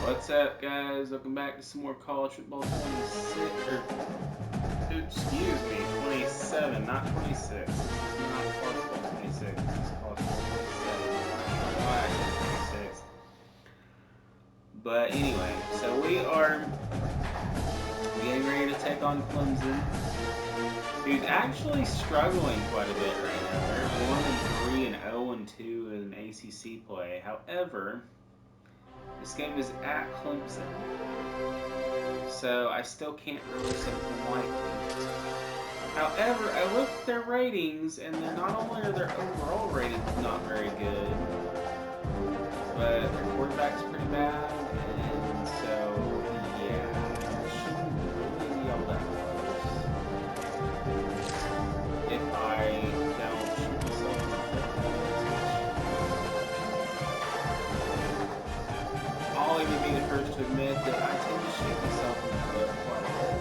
What's up, guys? Welcome back to some more college football 26. Excuse me, 27, not 26. This is not college football 26. This is college football 27. 26. But anyway, so we are getting ready to take on Clemson, who's actually struggling quite a bit right now. They're 1-3 and 0-2 in ACC play. However, this game is at Clemson, so I still can't really say them lightly. However, I looked at their ratings, and they're not only are their overall ratings not very good, but their quarterback's pretty bad, and so yeah, it shouldn't really be all that close if I don't shoot myself in the foot. I'll even be the first to admit that I tend to shoot myself in the foot quite a bit.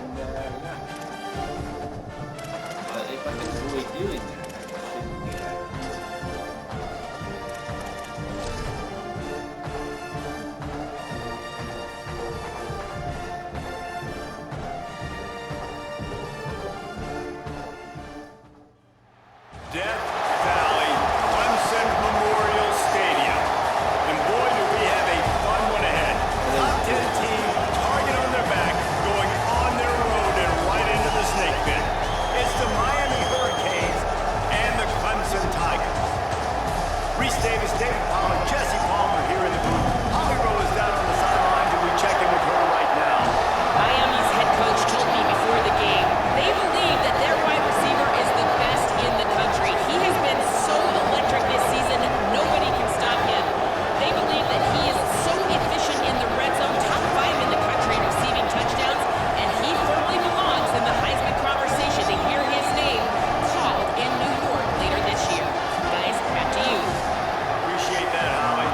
And, yeah. But if I can avoid doing that, it shouldn't be that. Death Valley, Clemson Memorial Stadium. And boy, do we have a fun one ahead. Top 10 team, target on their back, going on their road and right into the snake pit. It's the Miami Hurricanes and the Clemson Tigers. Reese Davis, David Palmer, Jesse Palmer here in the booth. Holly Rowe is down on the sidelines, and we check in with her right now. Miami's head coach told me before the game they believe that their wide receiver is the best in the country. He has been so electric this season, nobody can stop him. They believe that he is so efficient in the red zone, top 5 in the country in receiving touchdowns, and he firmly belongs in the Heisman conversation to hear his name called in New York later this year. Guys, back to you. Appreciate that, Holly.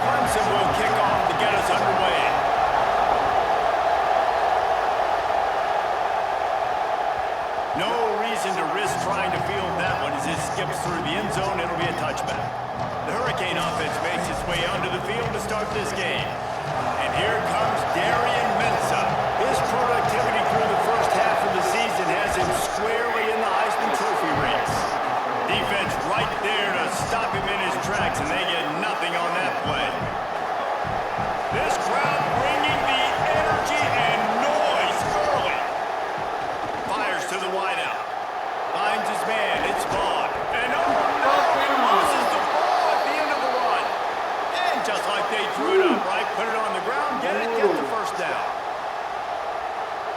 Clemson will kick off to get us underway. No reason to risk trying to field that one as it skips through the end zone. It'll be a touchback. The Hurricane offense makes its way onto the field to start this game. And here comes Darian Mensah. His productivity through the first half of the season has him squarely in the Heisman Trophy race. Defense right there to stop him in his tracks, and they get nothing on that play. This crowd bringing the energy and noise early. Fires to the wideout. Finds his man. It's Vaughn. And oh no, he loses the ball at the end of the run. And just like they drew it up, right, put it on the ground, get the first down.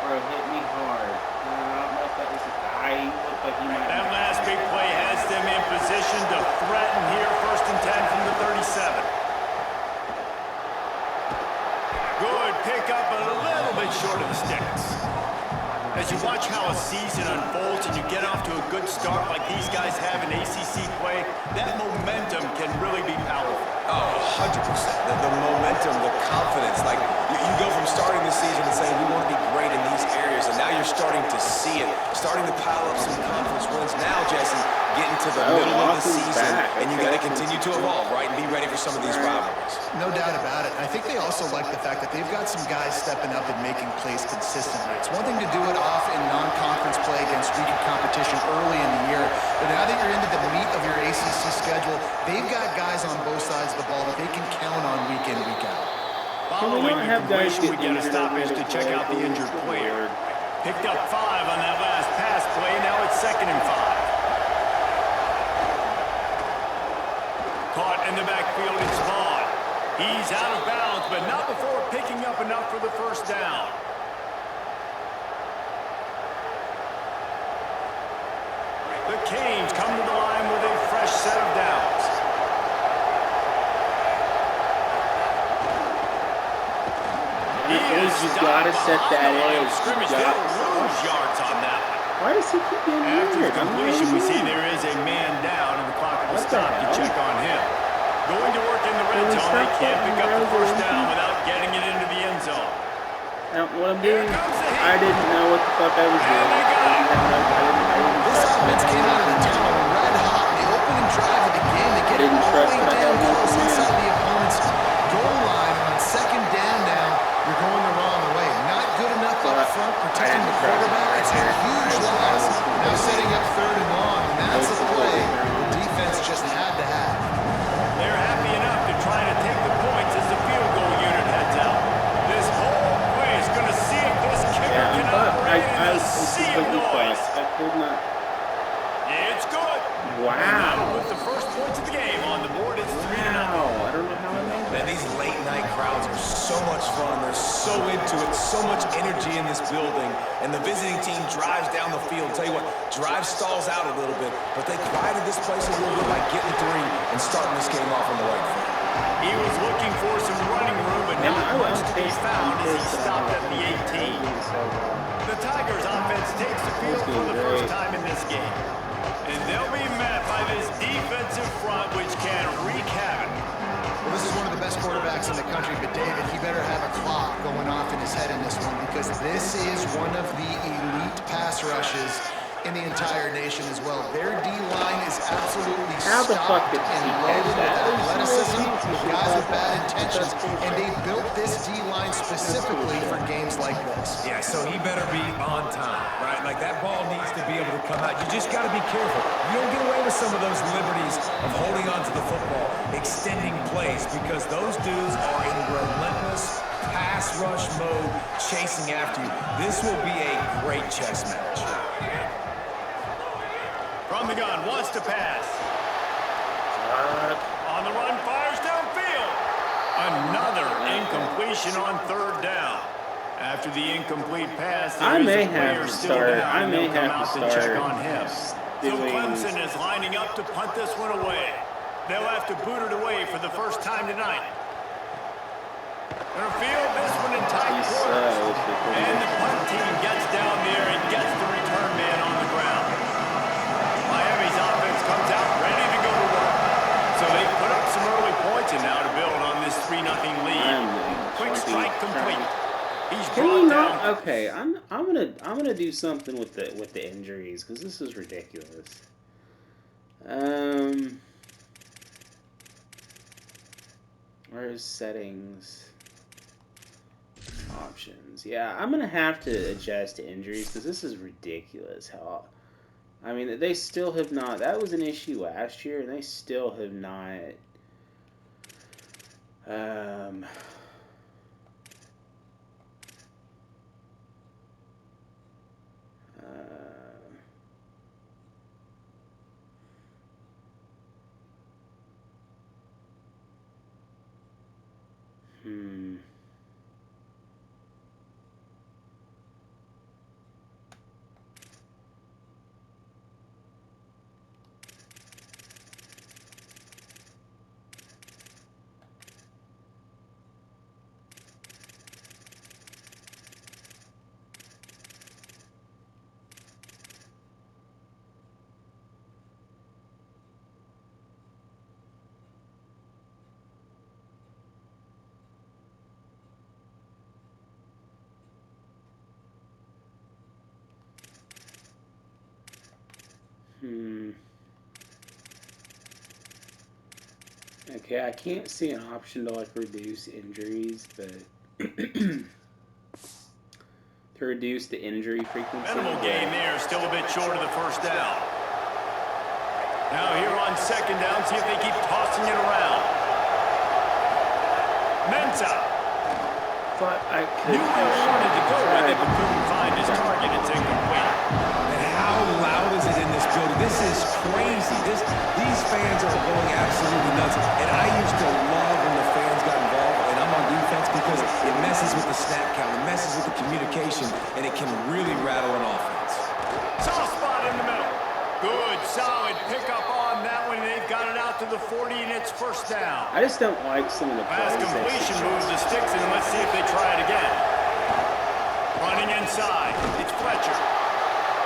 Bro, hit me hard. I don't know if that was a guy. Looked like he might That last big play has them in position to threaten here, 1st and 10 from the 37. Good pick up, a little bit short of the sticks. As you watch how a season unfolds and you get off to a good start like these guys have in ACC play, that momentum can really be powerful. Oh, 100%. The momentum, the confidence. Like, you go from starting the season and saying, we want to be great in these areas, and now you're starting to see it, starting to pile up some conference wins. Now, Jesse, getting to the middle of the season, and you got to continue to evolve, right, and be ready for some of these rivalries. No doubt about it. I think they also like the fact that they've got some guys stepping up and making plays consistently. It's one thing to do it off in non-conference play against weaker competition early in the year, but now that you're into the meat of your ACC schedule, they've got guys on both sides of the ball that they can count on week in, week out. Following the completion, we get a stoppage to check out the injured player. Picked up 5 on that last pass play. Now it's 2nd and 5. Caught in the backfield, it's Vaughn. He's out of bounds, but not before picking up enough for the first down. The Canes come to the line with a fresh set of downs. You gotta set that edge. Scrimmage, they don't lose yards on that one. Why does he keep getting After weird? the completion, we see there is a man down, and the clock will stop to check on him. Going to work in the red zone, they can't pick up the first down without getting it into the end zone. Now, what I'm doing, I didn't know what the fuck I was doing. This offense came out of the tunnel red Could not. It's good. Wow. Now with the first points of the game on the board, it's 3-0. Wow. I don't know how I made Man, that. these late night crowds are so much fun. They're so into it. So much energy in this building. And the visiting team drives down the field. Tell you what, drive stalls out a little bit, but they quieted this place a little bit by getting 3 and starting this game off on the right foot. He was looking for some running room, but not much to be found as he stopped at the 18. The Tigers offense takes the field for the first time in this game. And they'll be met by this defensive front, which can wreak havoc. Well, this is one of the best quarterbacks in the country, but David, he better have a clock going off in his head in this one because this is one of the elite pass rushes in the entire nation as well. Their D-line is absolutely How the fuck stocked did he and catch loaded with that? athleticism, guys with bad intentions, and they built this D-line specifically for games like this. Yeah, so he better be on time, right? Like that ball needs to be able to come out. You just got to be careful. You don't get away with some of those liberties of holding on to the football, extending plays, because those dudes are in relentless pass rush mode, chasing after you. This will be a great chess match. From the gun, wants to pass. On the run, fires downfield. Another incompletion on 3rd down. After the incomplete pass, there is a player still down, and they'll come out to check on him. So Clemson is lining up to punt this one away. They'll have to boot it away for the first time tonight. They'll field this one in tight quarters. And the punt team gets down there and gets the return man on the ground. Miami's offense comes out ready to go to work. So they put up some early points and now to build on this 3-0 lead. Quick strike complete. He's Can we brought not? down. Okay, I'm gonna do something with the injuries because this is ridiculous. Where's settings? Options. Yeah, I'm gonna have to adjust to injuries because this is ridiculous. How? I mean, they still have not. That was an issue last year, and they still have not. Okay, I can't see an option to like reduce injuries, but to reduce the injury frequency. Minimal gain there, still a bit short of the first down. Now here on 2nd down, see if they keep tossing it around. Mensa. But I could. Knew where he wanted to go with it, but couldn't find his target. It's incomplete. And how loud is it in this building? This is crazy. These fans are going absolutely nuts. And I used to love when the fans got involved, and I'm on defense because it messes with the snap count, it messes with the communication, and it can really rattle an offense. Soft spot in the middle. Good, solid pickup on that one. They've got it out to the 40, and it's 1st down. I just don't like some of the Pass plays. completion moves the sticks, and let's see if they try it again. Running inside, it's Fletcher.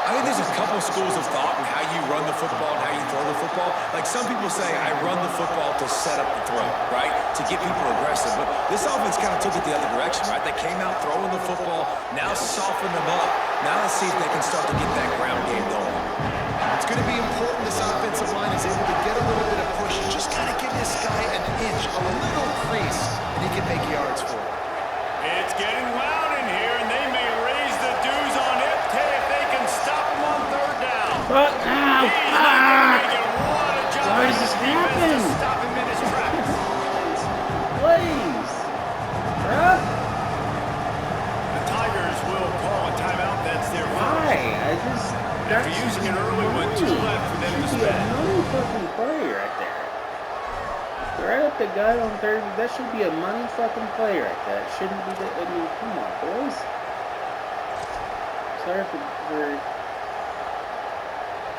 I think there's a couple schools of thought in how you run the football and how you throw the football. Like some people say, I run the football to set up the throw, right? To get people aggressive. But this offense kind of took it the other direction, right? They came out throwing the football, now soften them up. Now let's see if they can start to get that ground game going. It's going to be important this offensive line is able to get a little bit of push. Just kind of give this guy an inch, a little crease, and he can make yards for it. It's getting loud in here, and they may raise the dues on Ipte if they can stop him on 3rd down. But ow! He's not going to make it. What a job Why by does this the defense happen? to stop him in his tracks. Please! Bruh? The Tigers will call a timeout. That's their first. Why? I just... That's After using an early one, 2 left for them to should be a spend. money fucking play right there. Right up the gut on third. That should be a money fucking play right there. It shouldn't be that. I mean, come on, boys. Sorry for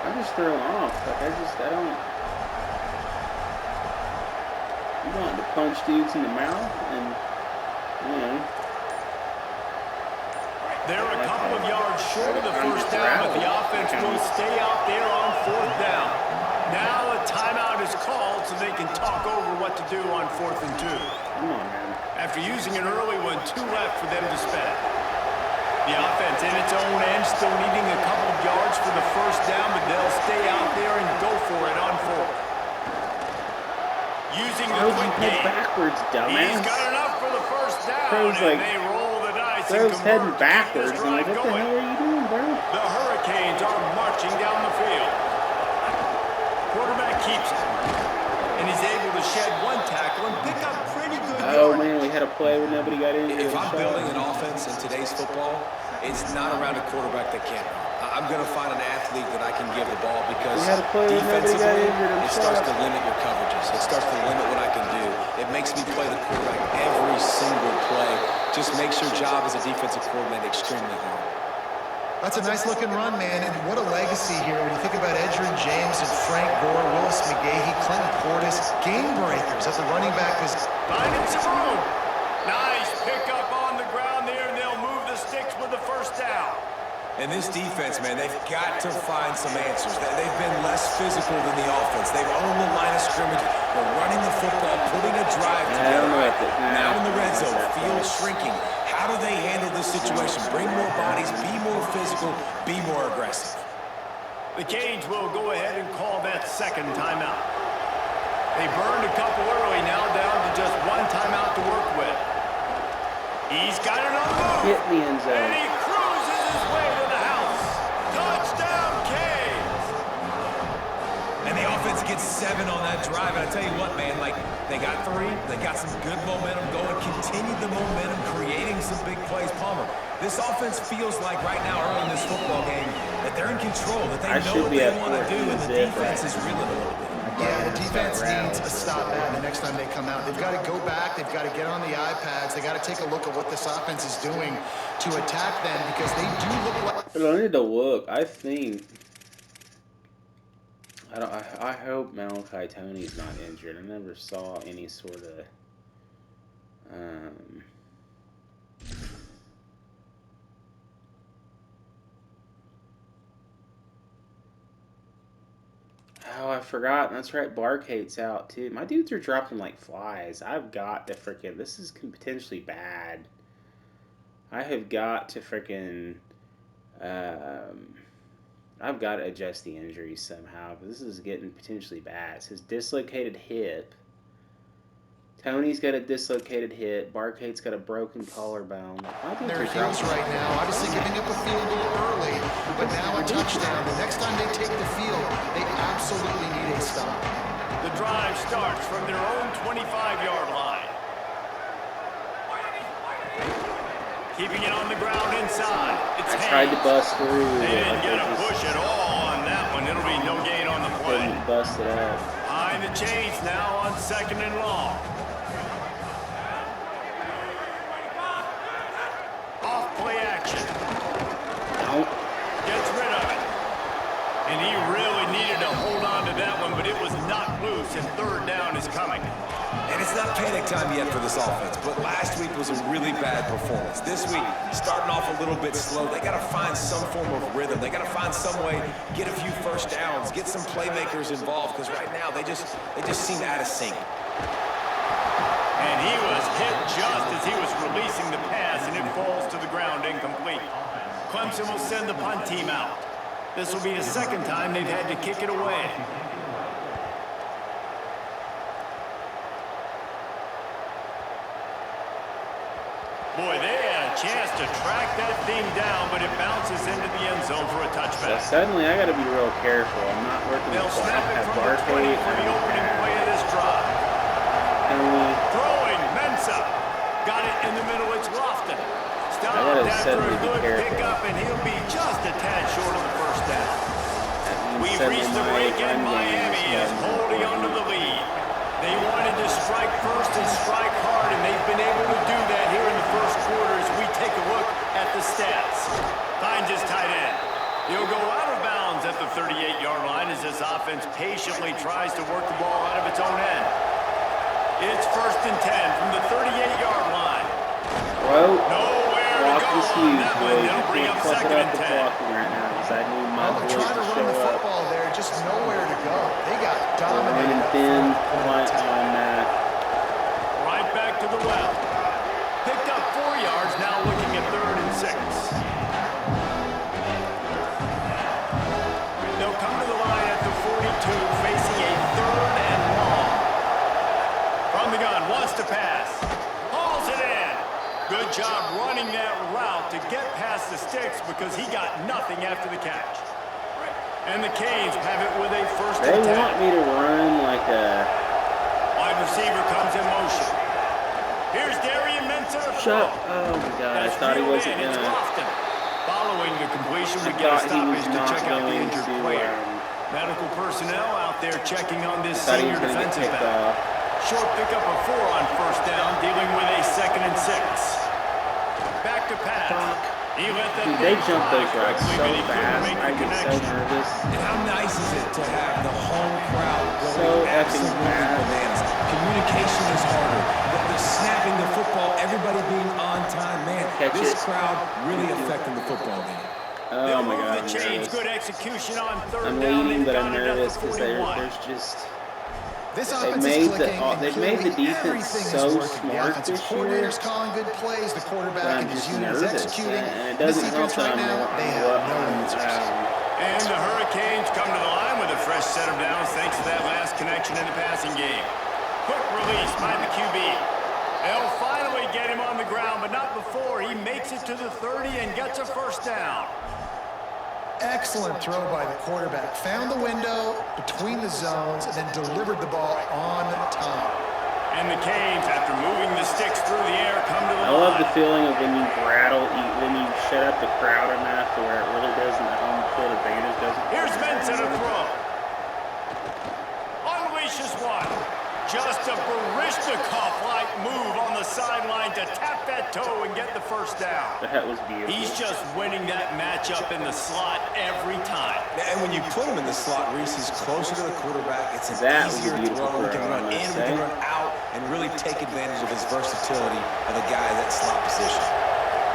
I'm just thrown off. Like I don't. You want to punch dudes in the mouth and, you know. They're a couple of yards short of the first down, but the offense will stay out there on 4th down. Now a timeout is called so they can talk over what to do on 4th and 2. Come on, man. After using an early one, 2 left for them to spend. The offense in its own end still needing a couple of yards for the first down, but they'll stay out there and go for it on 4th. Using the quick game. Backwards, dumbass. He's got enough for the first down, Throws and they roll the dice. Throws heading backwards. And like, what the hell are you doing, bro? The Hurricanes are marching down the field. Quarterback keeps it. And he's able to shed 1 tackle and pick up pretty good Oh, yardage. man, we had a play where nobody got injured. If I'm building an offense in today's football, it's not around a quarterback that can't run. I'm going to find an athlete that I can give the ball because We had a play where nobody got defensively, injured. it starts to limit your coverages. It starts to limit what I can do. It makes me play the quarterback every single play. Just makes your job as a defensive coordinator extremely hard. That's a nice-looking run, man, and what a legacy here. When you think about Edgerrin James and Frank Gore, Willis McGahee, Clinton Portis, game breakers at the running back position. Finding some room. Nice pickup on the ground there, and they'll move the sticks with the first down. And this defense, man, they've got to find some answers. They've been less physical than the offense. They've owned the line of scrimmage. They're running the football, putting a drive together. Now in the red zone, field shrinking. How do they handle this situation? Bring more bodies, be more physical, be more aggressive. The Canes will go ahead and call that second timeout. They burned a couple early, now down to just 1 timeout to work with. He's got it on the move. Hit the end zone. And he cruises his way to the house. Touchdown, Canes! And the offense gets 7 on that drive. And I tell you what, man, like, they got 3. They got some good momentum going. Continued the momentum, creating some big plays. Palmer, this offense feels like right now early in this football game that they're in control, that they know what they want to do, and the defense is reeling a little bit. Yeah, the defense needs to stop that the next time they come out. They've got to go back. They've got to get on the iPads. They've got to take a look at what this offense is doing to attack them because they do look like... But I need to look. I think... I hope Malachi Tony's not injured. I never saw any sort of... Oh, I forgot. That's right. Barcade's out, too. My dudes are dropping like flies. I've got to freaking... This is potentially bad. I have got to freaking... I've got to adjust the injuries somehow. But this is getting potentially bad. It's his dislocated hip. Tony's got a dislocated hip. Barcade's got a broken collarbone. Their heels right now, obviously giving up a field goal early, but now a touchdown. The next time they take the field, they absolutely need a stop. The drive starts from their own 25-yard line. Keeping it on the ground inside. It's I tried to bust through. They didn't get a push at all on that one. It'll be no gain on the play. Couldn't bust it out. Behind the chains now on 2nd and long. Off play action. Nope. Gets rid of it. And he really needed to hold on to that one, but it was not loose, and 3rd down is coming. And it's not panic time yet for this offense, but last week was a really bad performance. This week, starting off a little bit slow. They got to find some form of rhythm. They got to find some way, get a few first downs, get some playmakers involved, because right now they just seem out of sync. And he was hit just as he was releasing the pass, and it falls to the ground incomplete. Clemson will send the punt team out. This will be the 2nd time they've had to kick it away. Boy, they had a chance to track that thing down, but it bounces into the end zone for a touchback. So suddenly, I got to be real careful. I'm not working They'll with snap it from the 20 for the opening play of this drive. Throwing, Mensa. Got it in the middle, it's Lofton. Stopped after a good pickup, and he'll be just a tad short of the first down. We've reached the break, and Miami is holding on to the lead. They wanted to strike first and strike hard, and they've been able to do that here in the first quarter as we take a look at the stats. Finds his tight end. He'll go out of bounds at the 38-yard line as this offense patiently tries to work the ball out of its own end. It's 1st and 10 from the 38-yard line. Well, Nowhere to block go is on huge, that boy. one. You They'll bring can't up fuck it 2nd up and with 10. blocking right now, because I need my Well, boys they're trying to to show run the up. football there, just nowhere to go. They got Run dominated and up thin, front. on that. Right back to the well. Picked up 4 yards, now looking at 3rd and 6. They'll come to the line at the 42, facing a 3rd and long. From the gun, wants to pass. Hauls it in. Good job running that route to get past the sticks because he got nothing after the catch. And the Canes have it with a 1st They and 10. want me to run like a... Wide receiver comes in motion. Here's Darian Mensah to throw. Oh my god, I thought he wasn't It's gonna... Lofton. Following the completion, we I get a thought he was stoppage to not check out the going injured to, player. Medical personnel out there checking on this thought he senior was gonna get defensive picked back. off. Short pickup of 4 on 1st down, dealing with a 2nd and 6. Back to pass. He let that Dude, they thing jump fly those routes quickly, so but he couldn't fast, make I the get so connection. nervous. And how nice is it to have the home crowd So going effing absolutely fast. bananas? Communication is harder. The snapping the football, everybody being on time. Man, Catch this it. crowd really affecting the football game. Oh They'll my move god, the I'm chains. nervous. Good execution on 3rd I'm down. waiting, They've but I'm got it at nervous the because 41. there's just... This They've offense made is the clicking, and they've made the clearly defense everything is so working. The smart offensive this year. coordinator's calling good plays. The But quarterback I'm and his just unit is nervous, executing. and it This doesn't help defense that right now, they have no answers. And the Hurricanes come to the line with a fresh set of downs thanks to that last connection in the passing game. Quick release by the QB. They'll finally get him on the ground, but not before he makes it to the 30 and gets a 1st down. Excellent throw by the quarterback. Found the window between the zones and then delivered the ball on time. And the Canes, after moving the sticks through the air, come to the I line. love the feeling of when you when you shut up the crowd enough to where it really doesn't, the home field advantage doesn't. Here's Mensah to throw. Unleashes one. Just a Baryshnikov-like move on the sideline to tap that toe and get the 1st down. That was beautiful. He's just winning that matchup in the slot every time. And when you put him in the slot, Reese, he's closer to the quarterback. It's an That was a easier beautiful throw. He can throw, run I in, must he can say. run out, and really take advantage of his versatility of a guy in that slot position.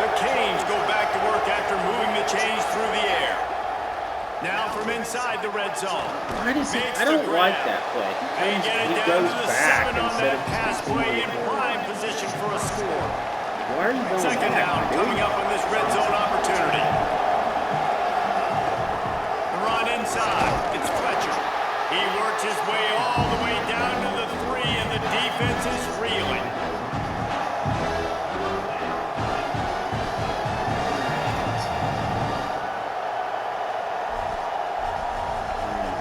The Canes go back to work after moving the chains through the air. Now from inside the red zone. Why does he, Makes I don't the like grab. that play. They get it He down goes to the back 7 on instead that of pass just play in moving. prime position for a score. Why are you going 2nd back, down dude? coming up on this red zone opportunity. The run inside. It's Fletcher. He works his way all the way down to the 3, and the defense is reeling.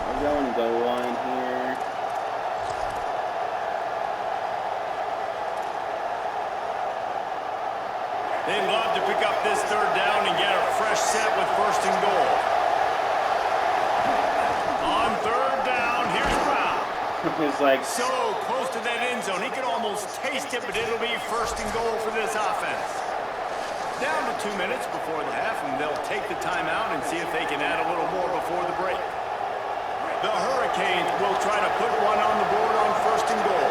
We're going goal line here. They'd love to pick up this 3rd down and get a fresh set with 1st and goal. On 3rd down, here's Brown. It was like, So close to that end zone, he could almost taste it, but it'll be 1st and goal for this offense. Down to 2 minutes before the half, and they'll take the timeout and see if they can add a little more before the break. The Hurricanes will try to put one on the board on 1st and goal.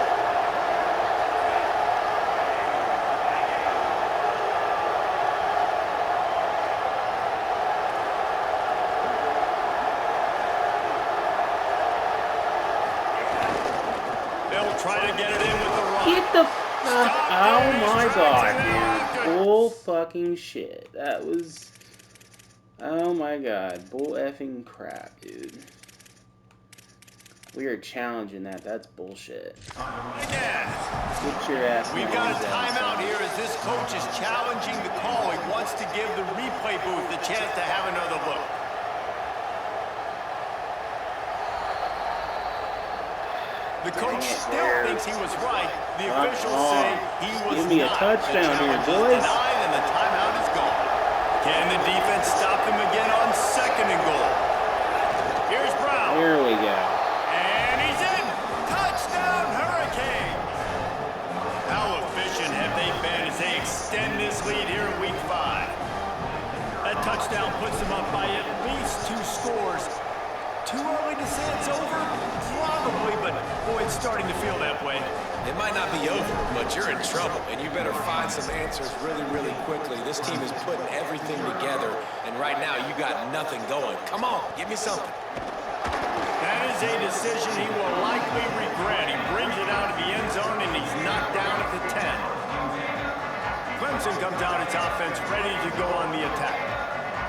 They'll try to get it in with the run. get the fuck, oh my god, dude. Bull fucking shit. That was, oh my god, bull effing crap, dude. We are challenging that. That's bullshit. Again. Get your ass. We've got a timeout here as this coach is challenging the call. He wants to give the replay booth the chance to have another look. The coach still thinks he was right. The officials say he was Give me a not. touchdown The here, challenge is boys. denied and the timeout is gone. Can the defense stop him again on 2nd and goal? Too early to say it's over? Probably, but boy, it's starting to feel that way. It might not be over, but you're in trouble, and you better find some answers really, really quickly. This team is putting everything together, and right now you got nothing going. Come on, give me something. That is a decision he will likely regret. He brings it out of the end zone, and he's knocked down at the 10. Clemson comes out its offense ready to go on the attack.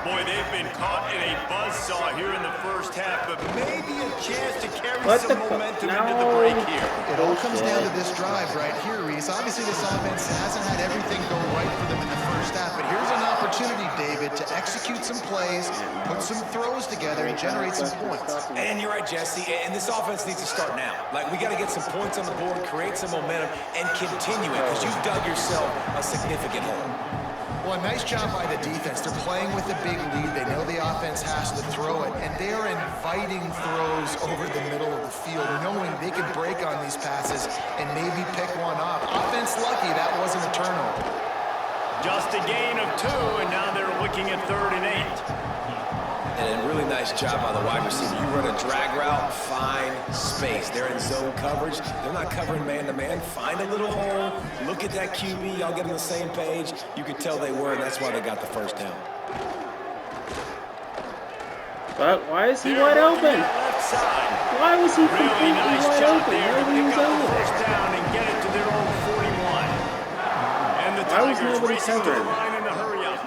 Boy, they've been caught in a buzzsaw here in the first half, but maybe a chance to carry some momentum into the break here. It all comes down to this drive right here, Reese. Obviously, this offense hasn't had everything go right for them in the first half, but here's an opportunity, David, to execute some plays, put some throws together, and generate some points. And you're right, Jesse, and this offense needs to start now. Like, we got to get some points on the board, create some momentum, and continue it, because you've dug yourself a significant hole. Well, a nice job by the defense. They're playing with a big lead. They know the offense has to throw it, and they are inviting throws over the middle of the field, knowing they can break on these passes and maybe pick one off. Offense lucky that wasn't a turnover. Just a gain of 2, and now they're looking at 3rd and 8. And a really nice job by the wide receiver. You run a drag route, find space. They're in zone coverage. They're not covering man-to-man. Find a little hole. Look at that QB. Y'all get on the same page. You could tell they were, and that's why they got the first down. But why is he wide open? Why was he completely nice wide job open? there Where to he was pick up the over? first down and get it to their own 41. And the Why was Tigers nobody racing to the covering? line in a hurry-up.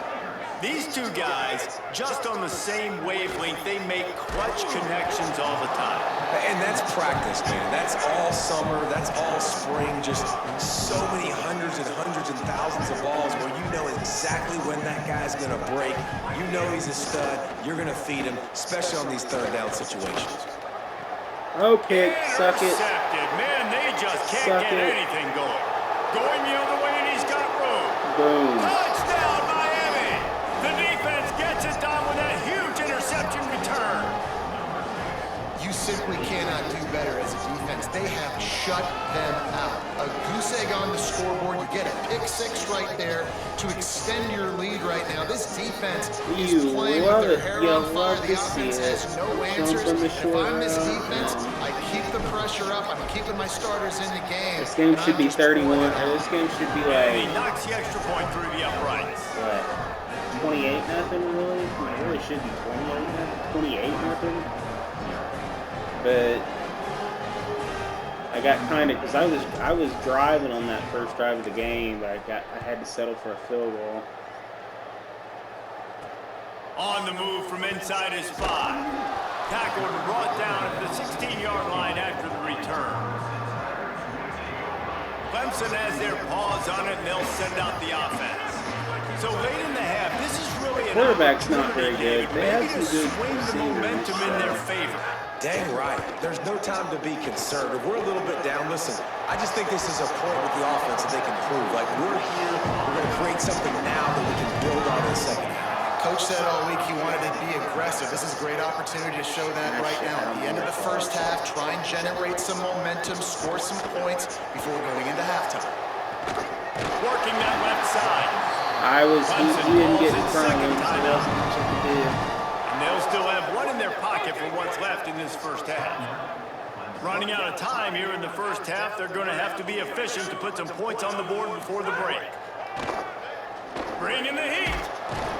These two guys, just on the same wavelength, they make clutch connections all the time. And that's practice, man. That's all summer. That's all spring. Just so many hundreds and thousands of balls where you know exactly when that guy's going to break. You know he's a stud. You're going to feed him, especially on these third down situations. Okay, suck it. Intercepted. Man, they just can't Suck get it. anything going. Going the other way, and he's got room. Boom. Touchdown, Miami! The defense gets it done with a huge interception return. You simply cannot do better as a defense. They have shut them out. A goose egg on the scoreboard. You get a pick 6 right there to extend your lead right now. This defense is You playing love with their it. hair You on fire. love The to see offense it. has no Come answers. from the If short I'm this route. defense, I keep the pressure up. I'm keeping my starters in the game. This game and should I'm be just 31. pouring it Or out. this game should be And he like knocks the extra point through the uprights. what? 28-0 really? I mean, it really should be 28-0. But I got kind of because I was driving on that first drive of the game, but I had to settle for a field goal. On the move from inside his 5. Tackled and brought down at the 16-yard line after the return. Clemson has their paws on it, and they'll send out the offense. So late in the half, this is really an Quarterback's not very opportunity, good. They have maybe to some good swing the receivers, momentum in so. their favor. Dang right. There's no time to be concerned. If we're a little bit down, listen, I just think this is a point with the offense that they can prove. Like, we're here, we're going to create something now that we can build on in the second half. Coach said all week he wanted to be aggressive. This is a great opportunity to show that right now. At the end of the first half, try and generate some momentum, score some points before going into halftime. Working that left side. He didn't get in front of him, so there wasn't much I could do. And they'll still have one in their pocket for what's left in this first half. Running out of time here in the first half, they're going to have to be efficient to put some points on the board before the break. Bring in the heat.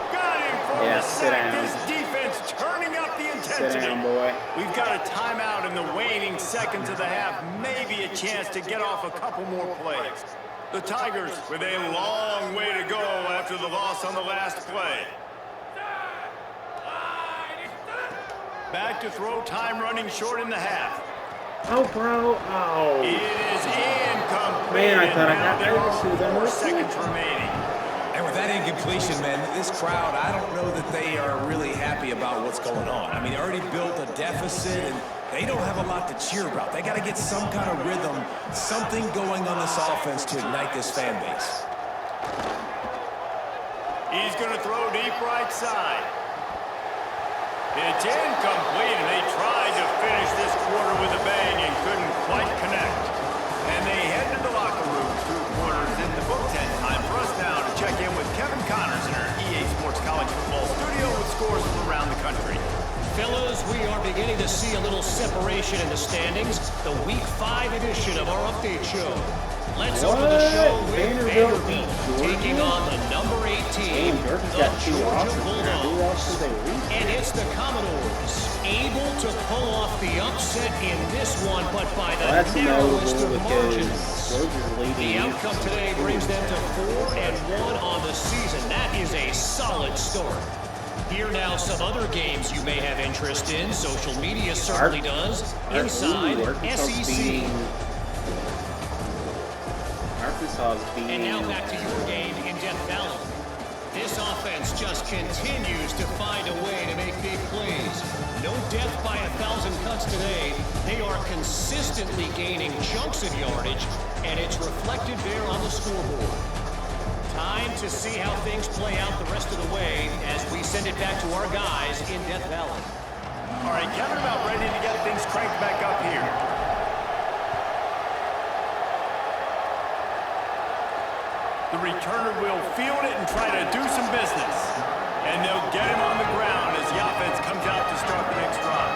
Got him for Yeah, the sit sack. down. This defense turning up the Sit intensity. down, boy. We've got a timeout in the waning seconds of the half. Maybe a chance to get off a couple more plays. The Tigers with a long way to go after the loss on the last play. Back to throw, time running short in the half. Oh, bro. Oh. It is incomplete. Man, I thought I Now had there that. are Shoot, that 4 was seconds remaining. And with that incompletion, man, this crowd, I don't know that they are really happy about what's going on. I mean, they already built a deficit, and they don't have a lot to cheer about. They got to get some kind of rhythm, something going on this offense to ignite this fan base. He's going to throw deep right side. It's incomplete, and they tried to finish this quarter with a bang and couldn't quite connect. And they head to the locker room. 2 quarters in the books, and time for us now to check in with Kevin Connors in our EA Sports College Football studio with scores from around the country. Fellas, we are beginning to see see a little separation in the standings. The Week 5 edition of our update show. Let's open the show with Vanderbilt taking on the number 18, the Georgia Bulldogs. And it's the Commodores able to pull off the upset in this one, but by the narrowest of margins. The outcome today brings them to 4-1 on the season. That is a solid start. Here now some other games you may have interest in. Social media certainly does. Inside SEC. And now back to your game in Death Valley. This offense just continues to find a way to make big plays. No death by 1,000 cuts today. They are consistently gaining chunks of yardage, and it's reflected there on the scoreboard. Time to see how things play out the rest of the way as we send it back to our guys in Death Valley. All right, Kevin, about ready to get things cranked back up here. The returner will field it and try to do some business. And they'll get him on the ground as the offense comes out to start the next drive.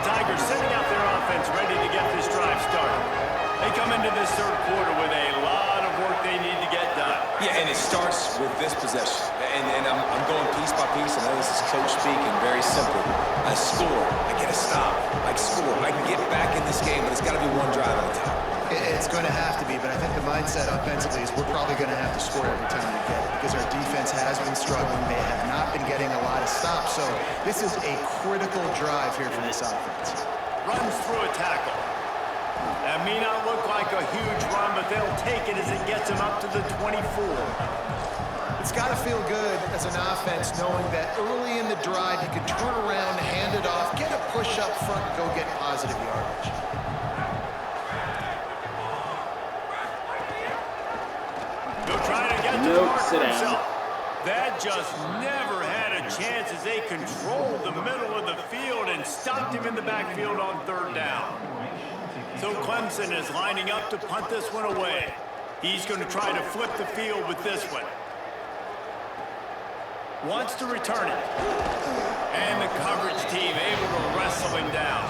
Tigers sending out their offense ready to get this drive started. They come into this third quarter with a lot of work they need to get done. Yeah, and it starts with this possession. And I'm going piece by piece. I know this is coach speaking, very simple. I score, I get a stop, I score. I can get back in this game, but it's got to be one drive at a time. It's going to have to be, but I think the mindset offensively is we're probably going to have to score every time we get it because our defense has been struggling. They have not been getting a lot of stops. So this is a critical drive here for this offense. Runs through a tackle. That may not look like a huge run, but they'll take it as it gets them up to the 24. It's got to feel good as an offense knowing that early in the drive you can turn around, hand it off, get a push up front, and go get positive yardage. Sit down. That just never had a chance as they controlled the middle of the field and stopped him in the backfield on third down. So Clemson is lining up to punt this one away. He's going to try to flip the field with this one. Wants to return it. And the coverage team able to wrestle him down.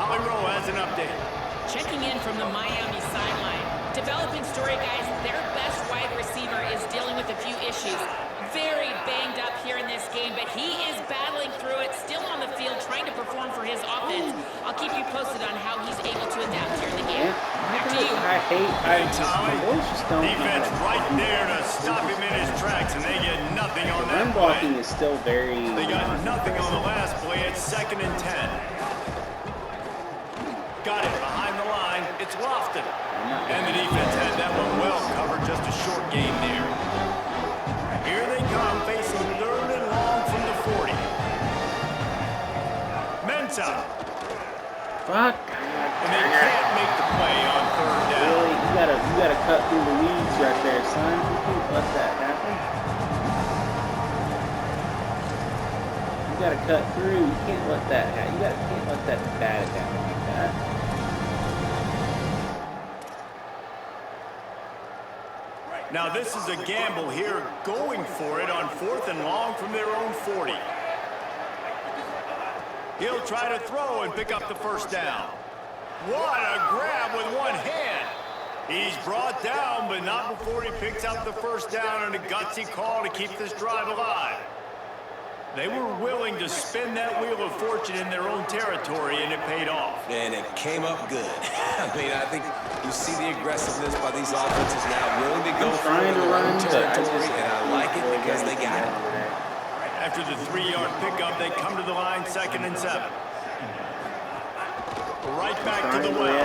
Holly Rowe has an update. Checking in from the Miami sideline. Developing story, guys. Their best wide receiver is dealing with a few issues. Very banged up here in this game, but he is battling through it, still on the field, trying to perform for his offense. I'll keep you posted on how he's able to adapt here in the game. Back to you. Defense right there to stop him in his tracks, and they get nothing on that play. Run blocking is still very... They got nothing on the last play. It's 2nd and 10. Got it behind the line. It's Lofton. And the defense had that one well covered. Just a short gain there. Here they come, facing 3rd and long from the 40. Mensah. Fuck. And they can't make the play on 3rd down. Really? You gotta cut through the weeds right there, son. You can't let that happen. You gotta cut through. You can't let that happen. You can't let that bad happen like that. Now this is a gamble here, going for it on 4th and long from their own 40. He'll try to throw and pick up the first down. What a grab with one hand. He's brought down, but not before he picks up the first down and a gutsy call to keep this drive alive. They were willing to spin that wheel of fortune in their own territory, and it paid off. And it came up good. I mean, I think you see the aggressiveness by these offenses now, willing to go for it in their own territory, and I like it because they got it. After the 3-yard pickup, they come to the line 2nd and 7. Right back to the well.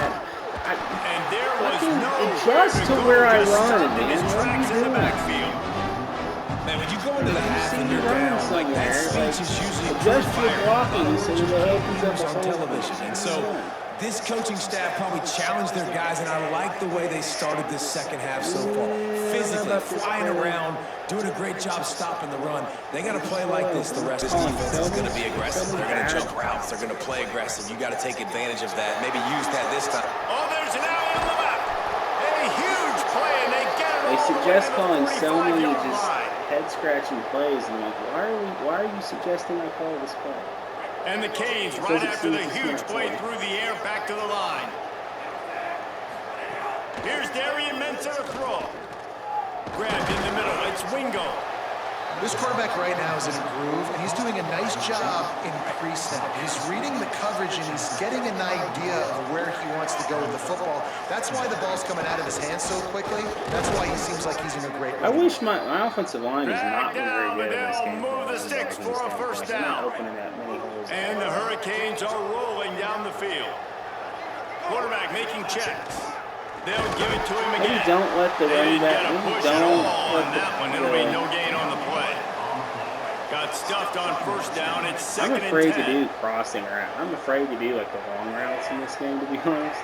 And there was no adjust to where I run, man. His tracks in the backfield. Man, when you go into the half and you're down, like that speech is usually just for blocking, so it opens up on television. And so this coaching staff probably challenged their guys, and I like the way they started this second half so far. Physically, flying around, doing a great job stopping the run. They got to play like this the rest of this defense is going to be aggressive. They're going to jump routes. They're going to play aggressive. You got to take advantage of that. Maybe use that this time. Oh, there's an alley on the left. A huge play, and they get it They all suggest the way to the calling so many 45-yard just line. head-scratching plays, and like, why are you suggesting I call this play? And the Canes, right after the huge play through the air, back to the line. Here's Darian Mensah to throw. Grabbed in the middle. It's Wingo. This quarterback right now is in a groove, and he's doing a nice job in pre-snap. He's reading the coverage, and he's getting an idea of where he wants to go with the football. That's why the ball's coming out of his hands so quickly. That's why he seems like he's in a great I wish my offensive line has not been very good in this game. Move the sticks for a first down. And the Hurricanes are rolling down the field. Quarterback making checks. They'll give it to him again. Maybe don't let the running back. Don't let that one. It'll be no gain on the play. Got stuffed on first down. It's second and 10. I'm afraid to do crossing routes. I'm afraid to do like the long routes in this game, to be honest.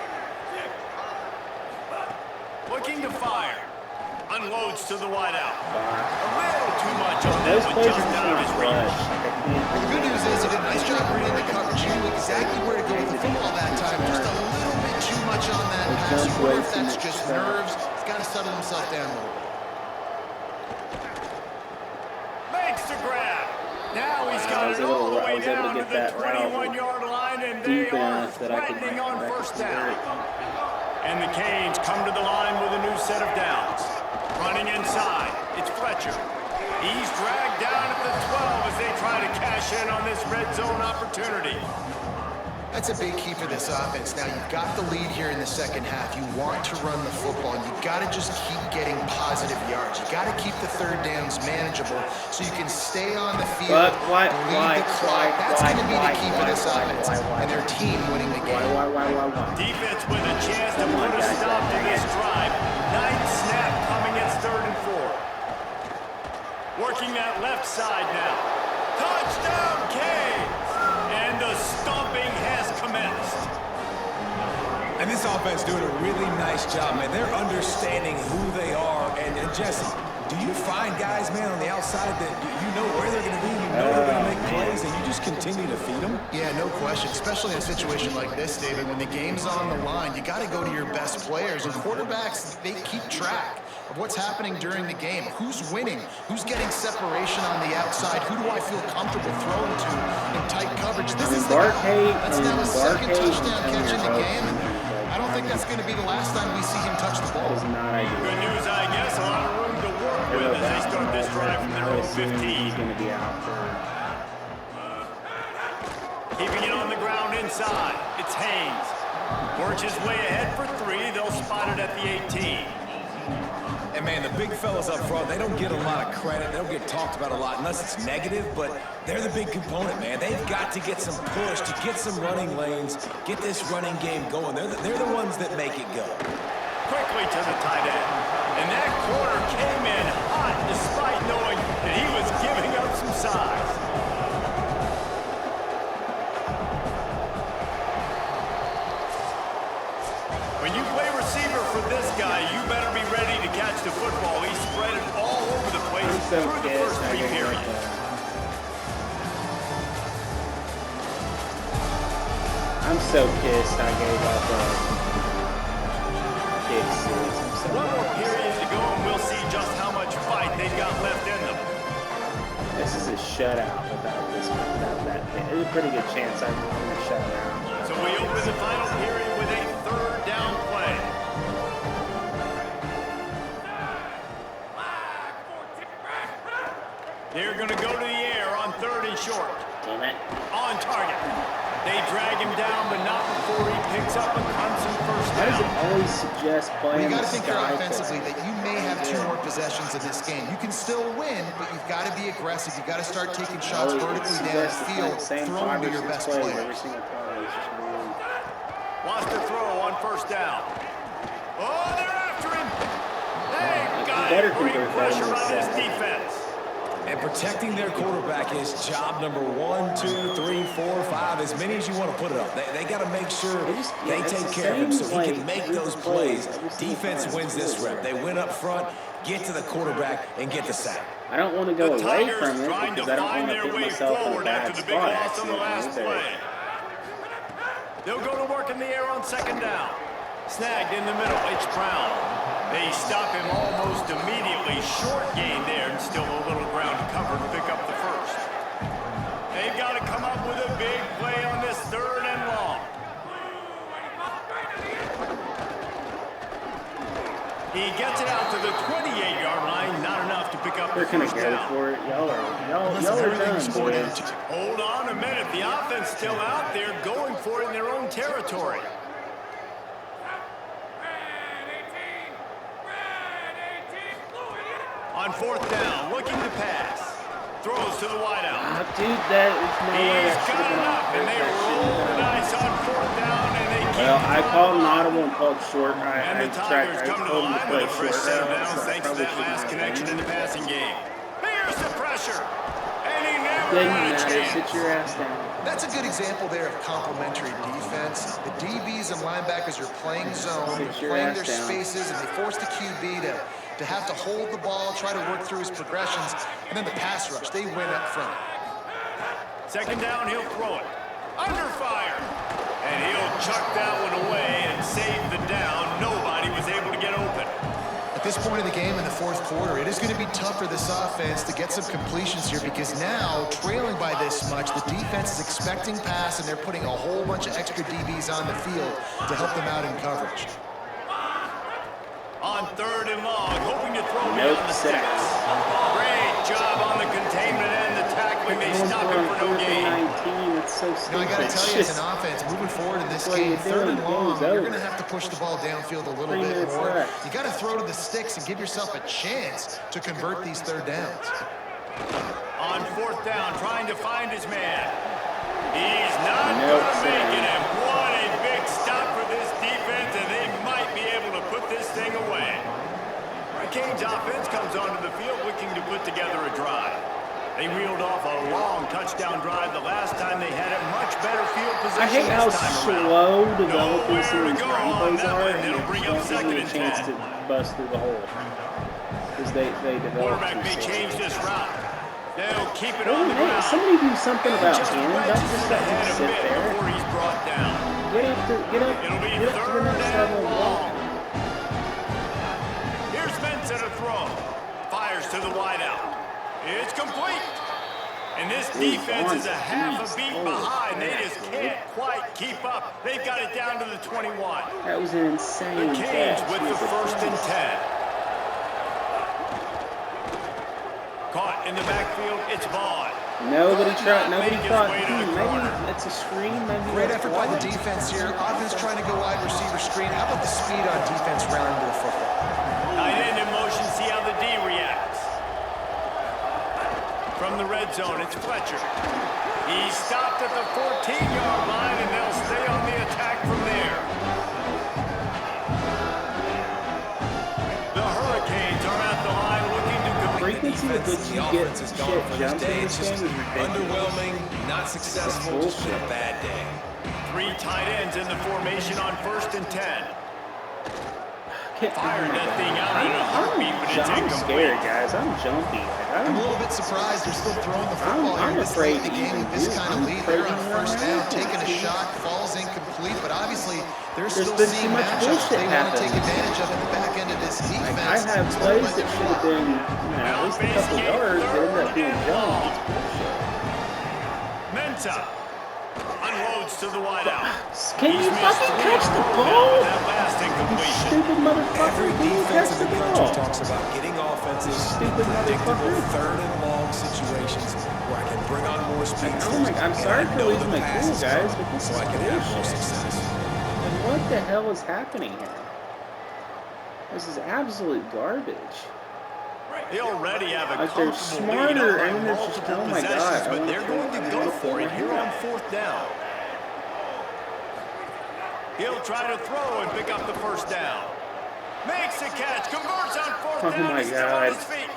Looking to fire. Unloads to the wideout. A little too much on Those that one. plays Just are out of his reach. The good news is he did a nice job reading the coverage. He knew exactly where to go with the football that time. Just a little bit too much on that pass. You wonder if that's just nerves. He's got to settle himself down a little bit. Makes the grab. Now he's got it all the way down to the 21-yard line, and they are threatening on first down. And the Canes come to the line with a new set of downs. Running inside, it's Fletcher. He's dragged down at the 12 as they try to cash in on this red zone opportunity. That's a big key for this offense. Now, you've got the lead here in the second half. You want to run the football. You got to just keep getting positive yards. You got to keep the third downs manageable so you can stay on the field, lead the clock. That's going to be the key for this offense and their team winning the game. Defense with a chance to put a stop to this drive. Ninth snap coming. It's 3rd and 4. Working that left side now. Touchdown, Canes! And the stomping has commenced. And this offense doing a really nice job, man. They're understanding who they are. And Jesse, do you find guys, man, on the outside that you know where they're going to be, you know they're going to make plays, and you just continue to feed them? Yeah, no question, especially in a situation like this, David. When the game's on the line, you got to go to your best players. And quarterbacks, they keep track of what's happening during the game. Who's winning? Who's getting separation on the outside? Who do I feel comfortable throwing to in tight coverage? This is the guy. That's now his second touchdown catch in the game, and I don't think that's going to be the last time we see him touch the ball. Good news, I guess. A lot of room to work with as they start this drive from their own 15. He's going to be out for... Keeping it on the ground inside. It's Haynes. Works his way ahead for 3. They'll spot it at the 18. And, man, the big fellas up front, they don't get a lot of credit. They don't get talked about a lot unless it's negative, but they're the big component, man. They've got to get some push, to get some running lanes, get this running game going. They're the ones that make it go. Quickly to the tight end. And that corner came in hot despite knowing that he was giving up some size. When you play receiver for this guy, you better be ready to catch the football. He spread it all over the place through the first 3 periods. I'm so pissed I gave up a kick six. One more period to go, and we'll see just how much fight they've got left in them. This is a shutout without that. There's a pretty good chance I'm going to shut out. So we open the final period with a 3rd down play. They're going to go to the air on 3rd and short. Damn it. On target. They drag him down, but not before he picks up a Clemson first Why does down. it always suggest playing You got to the think here sky offensively play? that you may have 2 more possessions in this game. You can still win, but you've got to be aggressive. You've got to start taking shots vertically down the field, throwing to your best every players. single play. It's just weird. Wants to throw on first down. Oh, they're after him. They got it. Great pressure on his defense. And protecting their quarterback is job number 1, 2, 3, 4, 5, as many as you want to put it up. They got to make sure they take care of him so he can make those plays. Defense wins this rep. They win up front, get to the quarterback, and get the sack. I don't want to go away from it trying because to I don't find want to their put way myself in a forward bad after the big spot. loss on the last Either. play. They'll go to work in the air on 2nd down. Snagged in the middle, it's Brown. They stop him almost immediately. Short gain there, and still a little ground to cover to pick up the first. They've got to come up with a big play on this 3rd and long. He gets it out to the 28-yard line. Not enough to pick up the first down. They're going to go for it. Y'all are done, boys. Hold on a minute. The offense still out there going for it in their own territory. On 4th down, looking to pass. Throws to the wideout. Dude, that is no way. He's got enough, and they roll the dice on 4th down, and they keep. Well, I called an audible and called short. And the Tigers come to the line with a fresh set of downs thanks to that last connection in the passing game. Here's the pressure, and he never had a chance. Sit your ass down. That's a good example there of complementary defense. The DBs and linebackers are playing zone, playing their spaces, and they force the QB to have to hold the ball, try to work through his progressions, and then the pass rush, they win up front. 2nd down, he'll throw it. Under fire. And he'll chuck that one away and save the down. Nobody was able to get open. At this point in the game in the 4th quarter, it is going to be tough for this offense to get some completions here because now, trailing by this much, the defense is expecting pass, and they're putting a whole bunch of extra DBs on the field to help them out in coverage. On 3rd and long, hoping to throw beyond the sticks. Great job on the containment and the tackling. They stop him for no gain. It's so stupid. I got to tell you, as an offense, moving forward in this game, 3rd and long, you're going to have to push the ball downfield a little bit more. You got to throw to the sticks and give yourself a chance to convert these 3rd downs. On 4th down, trying to find his man. He's not going to make it, and what a big stop for this defense, and they might be able to put this thing away. Hurricanes offense comes onto the field looking to put together a drive. They reeled off a long touchdown drive the last time they had a much better field position. I hate how slow developing some of these run plays are, and it'll bring up don't give 2nd you a and chance 10. to bust through the hole. Because they develop. Quarterback may change this route. They'll keep it on the Hey, ground. somebody do something about Just him. Don't wedges just it let ahead him a sit bit there. before he's brought down. Get up It'll be to the 3rd next and level. long. Here's Benson to throw. Fires to the wideout. It's complete. And this defense is a half a beat behind. They just can't quite keep up. They've got it down to the 21. That was an insane The Canes catch. with the 1st and 10. Caught in the backfield, it's Vaughn. Nobody thought, Make his way to the corner. maybe it's a screen, maybe Great it's effort by the wide. defense here. Offense trying to go wide receiver screen. How about the speed on defense rounding to the football? Tight end in motion, see how the D reacts. From the red zone, it's Fletcher. He stopped at the 14-yard line, and they'll stay on the attack from there. The Hurricanes are at the line looking to complete. Frequency with which you get shit jumped in this game is ridiculous. Underwhelming, not successful, just been a bad day. 3 tight ends in the formation on 1st and 10. Fired that thing out in a heartbeat, but it's I'm incomplete. scared, guys. I'm jumpy. I'm a little bit surprised they're still throwing the football I'm here this late in the afraid to game even with this do it. kind of I'm lead. They're on afraid to 1st run down, around. taking a shot, falls incomplete, but obviously there's still been seeing too much matchups bullshit they want to take happening. advantage of in the back end of this defense. I have plays that should have been, at least a couple yards that end up being jumped. It's bullshit. Mensa unloads to the wideout. Can you fucking catch the ball? That last You incompletion. stupid motherfucker. Every Can you catch defensive the coach ball? talks about getting offenses Stupid predictable motherfucker. 3rd and long situations where I can bring on more speed. Oh my, I'm sorry for losing my cool, guys, but this so is I can have more bullshit. success. And what the hell is happening here? This is absolute garbage. They already have a Like, they're comfortable lead smarter, on and they're just, multiple oh my God, possessions, I but wanna they're going to go for it here on 4th down. He'll try to throw and pick up the 1st down. Makes the catch, converts on 4th Oh down, my he's still on God. his feet.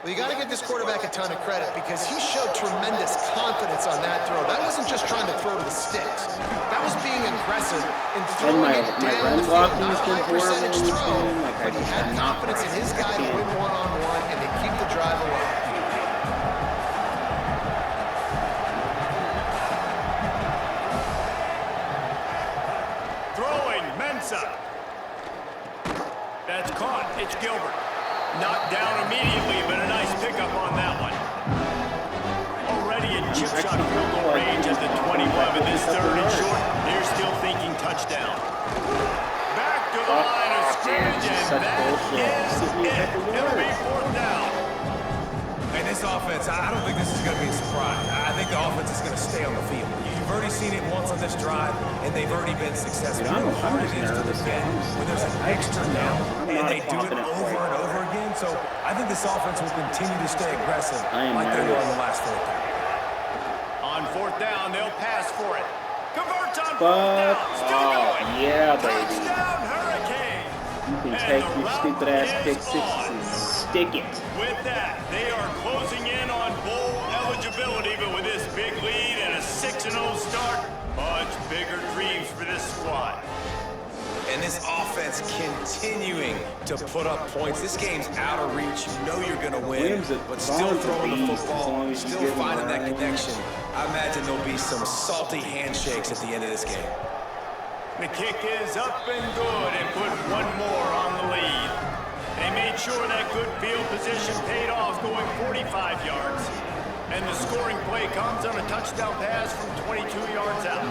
Well, you got to give this quarterback a ton of credit because he showed tremendous confidence on that throw. That wasn't just trying to throw to the sticks. That was being aggressive and throwing my it run down the field. blocking Not has a been high horrible percentage in this throw, game. Like, I but he just had am not confidence in his practicing. guy to win one-on-one, and they keep the drive alive. Throwing, Mensa. Knocked down immediately, but a nice pickup on that one. Already in chip shot field goal range at the 21, but this third and short, they're still thinking touchdown. Back to the line of scrimmage, and that is it. It'll be fourth down. And this offense, I don't think this is going to be a surprise. I think the offense is going to stay on the field. You've already seen it once on this drive, and they've already been successful. You know how hard it is to defend when there's an extra down, and they do it over and over again. So I think this offense will continue to stay aggressive like they were on the last fourth down. On fourth down, they'll pass for it. Converts on fourth down. Still going. Yeah, baby. Touchdown, Hurricane. You can take your stupid ass pick six and stick it. With that, they are closing in on bowl eligibility, but with this big lead and a 6-0 start, much bigger dreams for this squad. And this offense continuing to put up points. This game's out of reach. You know you're going to win, but still throwing the football, still finding that connection. I imagine there'll be some salty handshakes at the end of this game. The kick is up and good and put one more on the lead. They made sure that good field position paid off, going 45 yards. And the scoring play comes on a touchdown pass from 22 yards out.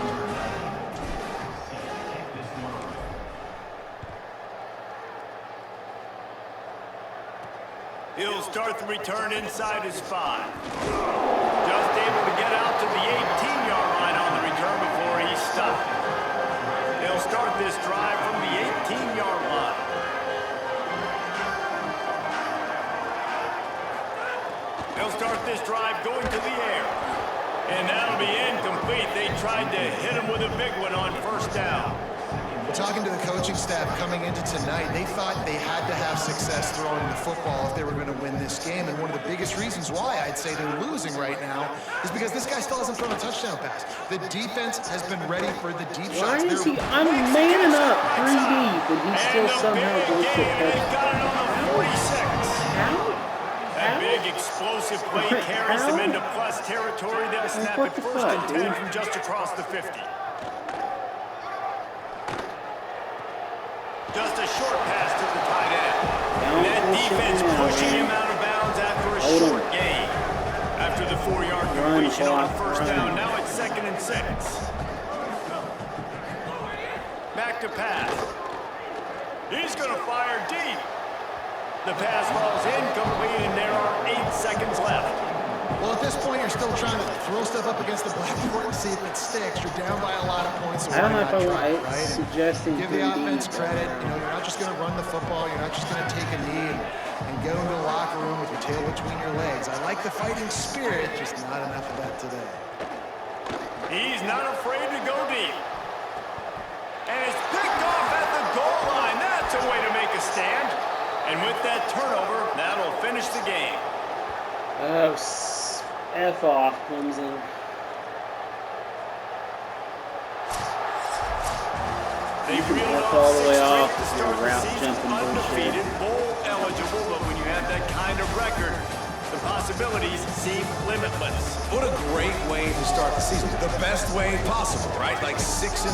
He'll start the return inside his 5. Just able to get out to the 18-yard line on the return before he's stopped. They'll start this drive from the 18-yard line. They'll start this drive going to the air. And that'll be incomplete. They tried to hit him with a big one on first down. Talking to the coaching staff coming into tonight, they thought they had to have success throwing the football if they were going to win this game. And one of the biggest reasons why I'd say they're losing right now is because this guy still hasn't thrown a touchdown pass. The defense has been ready for the deep shots. Why is he? I'm manning up 3 deep, and he still somehow goes to got it on the 46. How? That big explosive play carries them into plus territory. They'll snap it first and 10 from just across the 50. Just a short pass to the tight end. And that defense pushing him out of bounds after a short gain. After the 4-yard completion on a first down, now it's 2nd and 6. Back to pass. He's going to fire deep. The pass falls incomplete, and there are 8 seconds left. Well, at this point, you're still trying to throw stuff up against the blackboard and see if it sticks. You're down by a lot of points, so I don't know why if not I try, want right? suggesting Give the offense credit. You know, you're not just going to run the football. You're not just going to take a knee and go into the locker room with your tail between your legs. I like the fighting spirit, just not enough of that today. He's not afraid to go deep. And it's picked off at the goal line. That's a way to make a stand. And with that turnover, that'll finish the game. Oh, F off, Clemson. They've reeled F off all the way 6 off straight to with start your the route season, jumping bullshit. undefeated, bowl eligible, but when you have that kind of record, the possibilities seem limitless. What a great way to start the season. The best way possible, right? Like 6-0,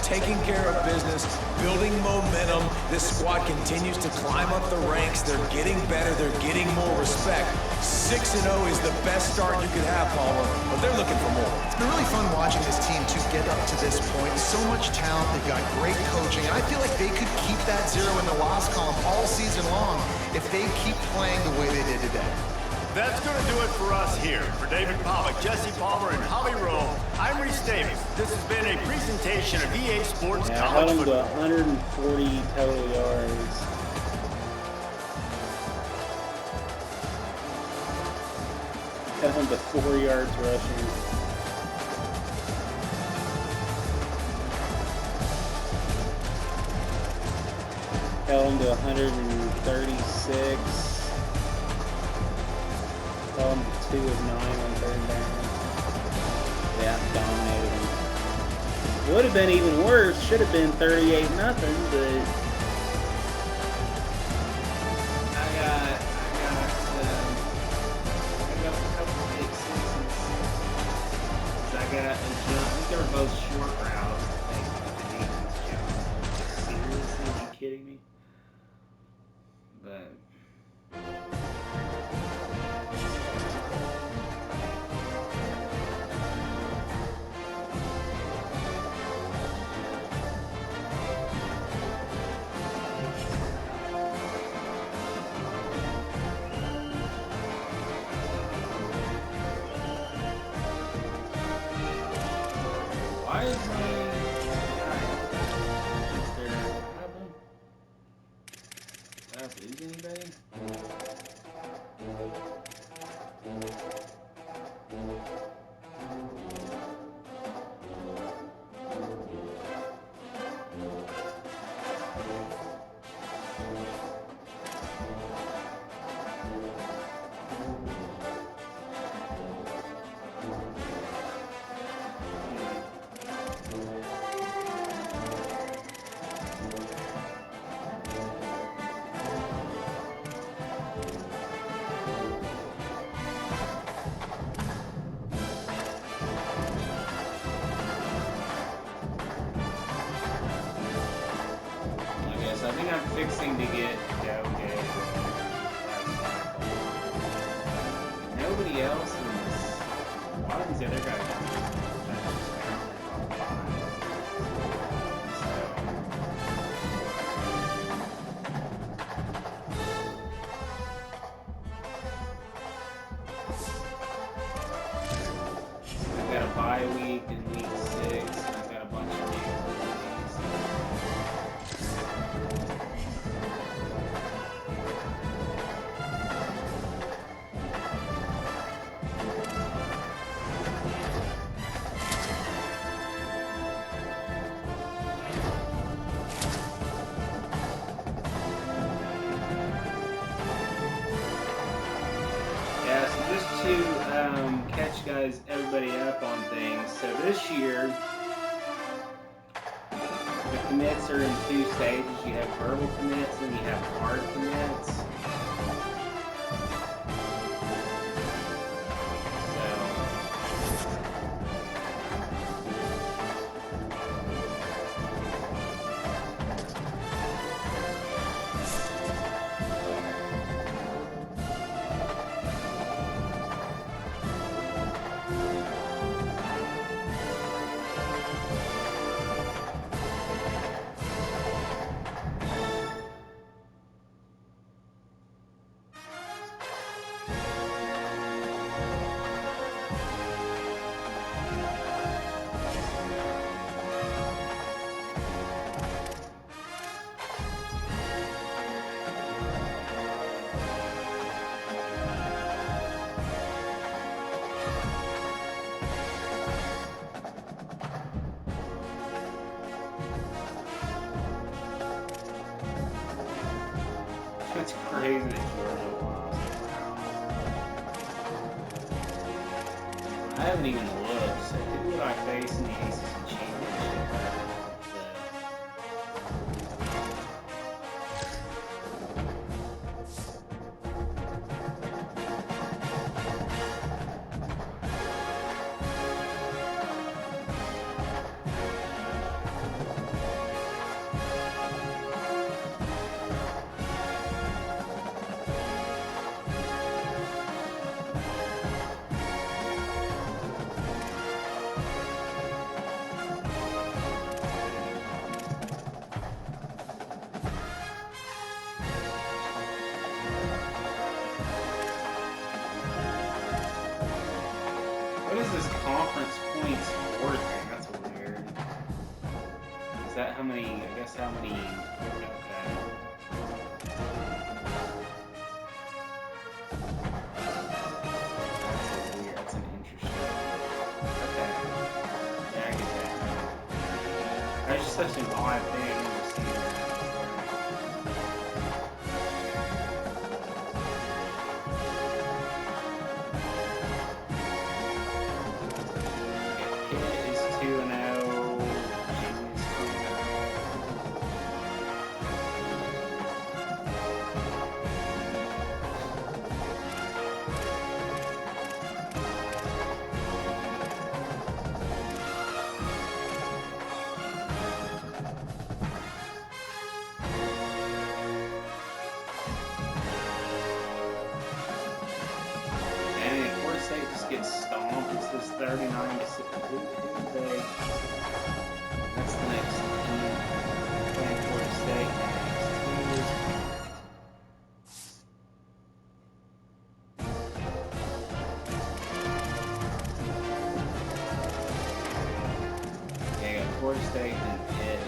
taking care of business, building momentum. This squad continues to climb up the ranks. They're getting better. They're getting more respect. 6-0 is the best start you could have, Palmer, but they're looking for more. It's been really fun watching this team to get up to this point. So much talent. They've got great coaching. And I feel like they could keep that 0 in the loss column all season long if they keep playing the way they did today. That's going to do it for us here. For David Pollock, Jesse Palmer, and Holly Rowe, I'm Reese Davis. This has been a presentation of EA Sports College Held him to Football. 140 total yards. Held him to 4 yards rushing. Held him to 136. Held him to 2 of 9 on 3rd down. Yeah, dominated him. Would have been even worse. Should have been 38-0, but I got a couple of pick sixes. I got a jump. I think they were both short routes. I think the defense jumped. Seriously, are you kidding me? But is my guy? Is there a problem? Did I lose anybody? I think I'm fixing to get Doge. Nobody else is. A lot of these other guys are. I've got a bye week in week 6. I've got a bunch of games. Catch everybody up on things. So this year, the commits are in 2 stages. You have verbal commits and you have hard commits. It's crazy that Georgia lost. I haven't even looked. So who would I face in the ACC championship? What is this conference points score thing? That's weird. Is that how many? I guess how many? Okay. That's weird. That's an interesting. Okay. Yeah, I get that. That's just such an odd thing to see. Get stomped. It says 39 to 6. That's the next team. Playing Florida State next. Florida State and Pitt.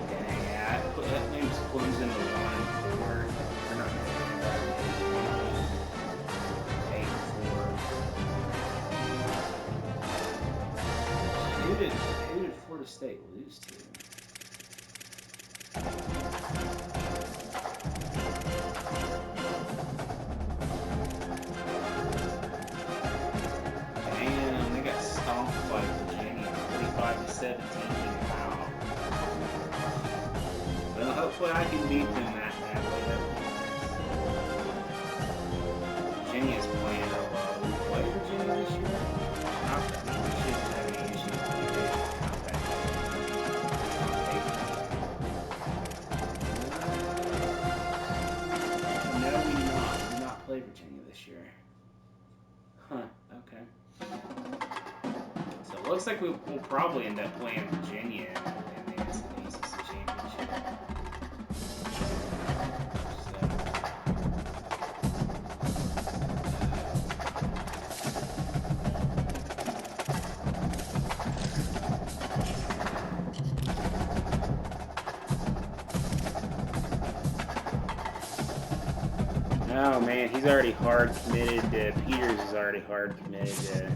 Dang, yeah, that name's Clemson to 1-4. Or not, 8-4. Who did Florida State lose to? Damn, they got stomped by Virginia, 45-17. Wow. Well, hopefully I can beat them that way. That would be nice. Virginia's playing real well. We played Virginia this year? Not that we shouldn't have any issues with it. No, we did not play Virginia this year. Huh, okay. So it looks like we'll probably end up playing Virginia in the ACC Championship. Oh man, he's already hard committed to, Peters is already hard committed to.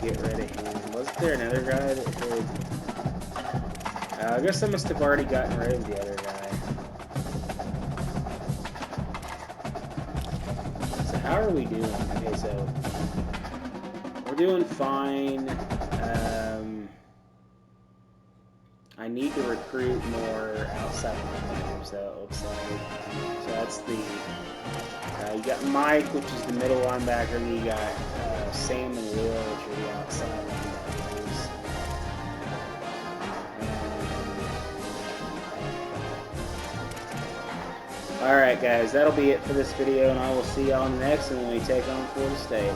Get rid of him. Wasn't there another guy that could? I guess I must have already gotten rid of the other guy. How are we doing? Okay, so we're doing fine. I need to recruit more outside linebackers, so it looks like. So that's the. You got Mike, which is the middle linebacker, and you got Sam and Will, which are the outside linebackers. Alright guys, that'll be it for this video, and I will see y'all in the next one when we take on Florida State.